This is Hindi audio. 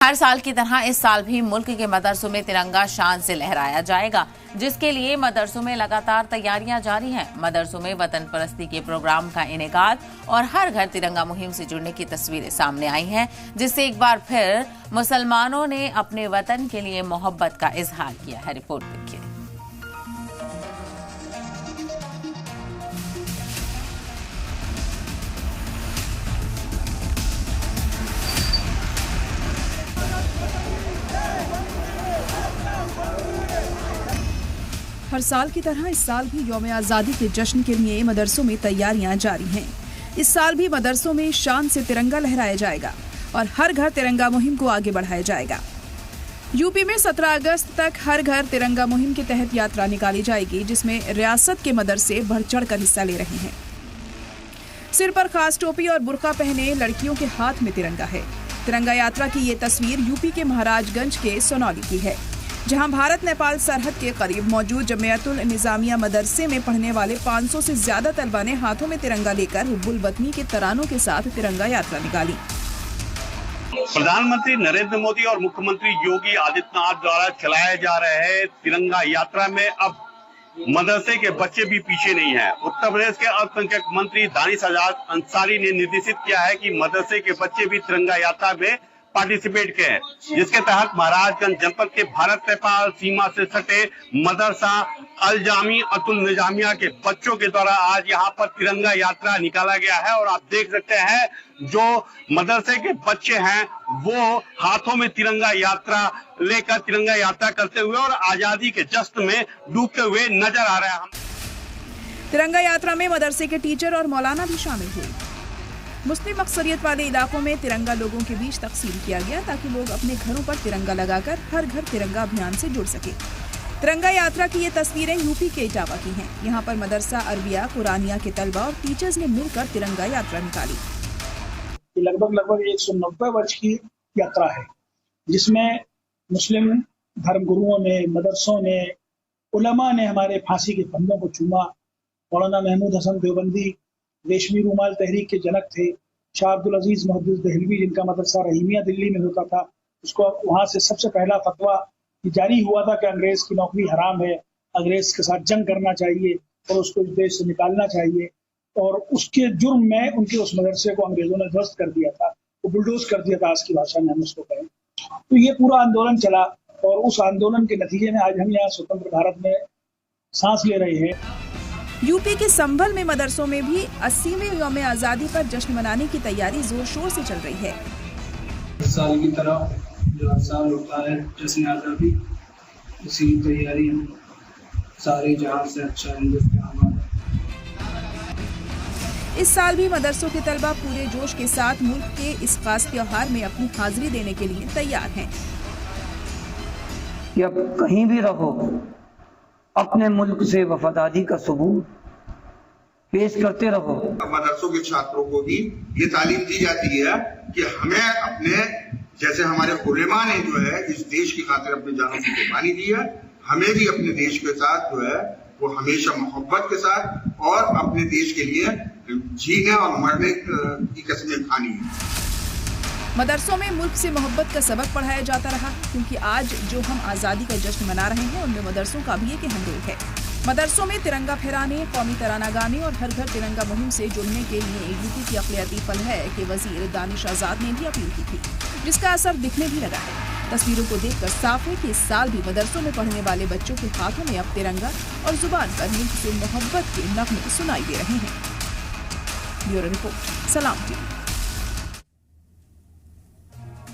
हर साल की तरह इस साल भी मुल्क के मदरसों में तिरंगा शान से लहराया जाएगा, जिसके लिए मदरसों में लगातार तैयारियां जारी हैं। मदरसों में वतन परस्ती के प्रोग्राम का इनेकाद और हर घर तिरंगा मुहिम से जुड़ने की तस्वीरें सामने आई हैं, जिससे एक बार फिर मुसलमानों ने अपने वतन के लिए मोहब्बत का इजहार किया है। रिपोर्ट देखिए। हर साल की तरह इस साल भी यौम आज़ादी के जश्न के लिए मदरसों में तैयारियां जारी हैं। इस साल भी मदरसों में शान से तिरंगा लहराया जाएगा और हर घर तिरंगा मुहिम को आगे बढ़ाया जाएगा। यूपी में 17 अगस्त तक हर घर तिरंगा मुहिम के तहत यात्रा निकाली जाएगी, जिसमें रियासत के मदरसे बढ़ चढ़कर हिस्सा ले रहे हैं। सिर पर खास टोपी और बुर्का पहने लड़कियों के हाथ में तिरंगा है। तिरंगा यात्रा की ये तस्वीर यूपी के महाराजगंज के सोनौली की है, जहां भारत नेपाल सरहद के करीब मौजूद जमियतुल निजामिया मदरसे में पढ़ने वाले 500 से ज्यादा तलबा ने हाथों में तिरंगा लेकर हुब्बुल वतनी के तरानों के साथ तिरंगा यात्रा निकाली। प्रधानमंत्री नरेंद्र मोदी और मुख्यमंत्री योगी आदित्यनाथ द्वारा चलाए जा रहे तिरंगा यात्रा में अब मदरसे के बच्चे भी पीछे नहीं हैं। उत्तर प्रदेश के अल्पसंख्यक मंत्री दानिश आजाद अंसारी ने निर्देशित किया है कि मदरसे के बच्चे भी तिरंगा यात्रा में पार्टिसिपेट किए, जिसके तहत महाराजगंज जनपद के भारत नेपाल सीमा से सटे मदरसा अल जामिअतुल निजामिया के बच्चों के द्वारा आज यहाँ पर तिरंगा यात्रा निकाला गया है। और आप देख सकते हैं, जो मदरसे के बच्चे हैं वो हाथों में तिरंगा यात्रा लेकर तिरंगा यात्रा करते हुए और आजादी के जश्न में डूबते हुए नजर आ रहे हैं। तिरंगा यात्रा में मदरसे के टीचर और मौलाना भी शामिल हुए। मुस्लिम अक्सरियत वाले इलाकों में तिरंगा लोगों के बीच तकसीम किया गया, ताकि लोग अपने घरों पर तिरंगा लगाकर हर घर तिरंगा अभियान से जुड़ सके। तिरंगा यात्रा की ये तस्वीरें यूपी के इटावा की हैं। यहाँ पर मदरसा अरबिया कुरानिया के तलबा और टीचर्स ने मिलकर तिरंगा यात्रा निकाली। लगभग 190 वर्ष की यात्रा है, जिसमें मुस्लिम धर्मगुरुओं ने, मदरसों ने, उलमा ने हमारे फांसी के फंदों को चूमा। मौलाना महमूद हसन देवबंदी रेशमी रूमाल तहरीक के जनक थे। शाह अब्दुल अजीज मुहद्दिस देहलवी, जिनका मदरसा रहीमिया दिल्ली में होता था, उसको वहां से सबसे पहला फतवा जारी हुआ था कि अंग्रेज की नौकरी हराम है, अंग्रेज के साथ जंग करना चाहिए और उसको इस देश से निकालना चाहिए। और उसके जुर्म में उनके उस मदरसे को अंग्रेजों ने ध्वस्त कर दिया था, वो बुलडोज कर दिया था, आज की भाषा में हम उसको कहें। तो ये पूरा आंदोलन चला और उस आंदोलन के नतीजे में आज हम यहाँ स्वतंत्र भारत में सांस ले रहे हैं। यूपी के संभल में मदरसों में भी 80वें यौम आज़ादी पर जश्न मनाने की तैयारी जोर शोर से चल रही है। इस साल की तरह जो हर साल होता है जश्न आज़ादी, इसी तैयारी सारे जहां से अच्छा हिंदुस्तान। इस साल भी मदरसों के तलबा पूरे जोश के साथ मुल्क के इस खास त्योहार में अपनी हाजिरी देने के लिए तैयार हैं। कि अब कहीं भी रहो, अपने मुल्क से वफादारी का सबूत पेश करते रहो। मदरसों के छात्रों को भी ये तालीम दी जाती है कि हमें अपने, जैसे हमारे उलेमा ने जो है इस देश की खातिर अपनी जानों की कुर्बानी दी है, हमें भी अपने देश के साथ जो है वो हमेशा मोहब्बत के साथ और अपने देश के लिए जीने और मरने की कसमें खानी है। मदरसों में मुल्क से मोहब्बत का सबक पढ़ाया जाता रहा, क्योंकि आज जो हम आज़ादी का जश्न मना रहे हैं उनमें मदरसों का भी एक अहम रोल है। मदरसों में तिरंगा फहराने, कौमी तराना गाने और हर घर तिरंगा मुहिम से जुड़ने के लिए यूपी की अक़लियती पल है कि वज़ीर दानिश आज़ाद ने भी अपील की थी, जिसका असर दिखने भी लगा है। तस्वीरों को देखकर साफ है कि इस साल भी मदरसों में पढ़ने वाले बच्चों के हाथों में अब तिरंगा और जुबान पर मुल्क से मोहब्बत के नग़्मे सुनाई दे रहे हैं। ब्यूरो रिपोर्ट, सलाम टीवी।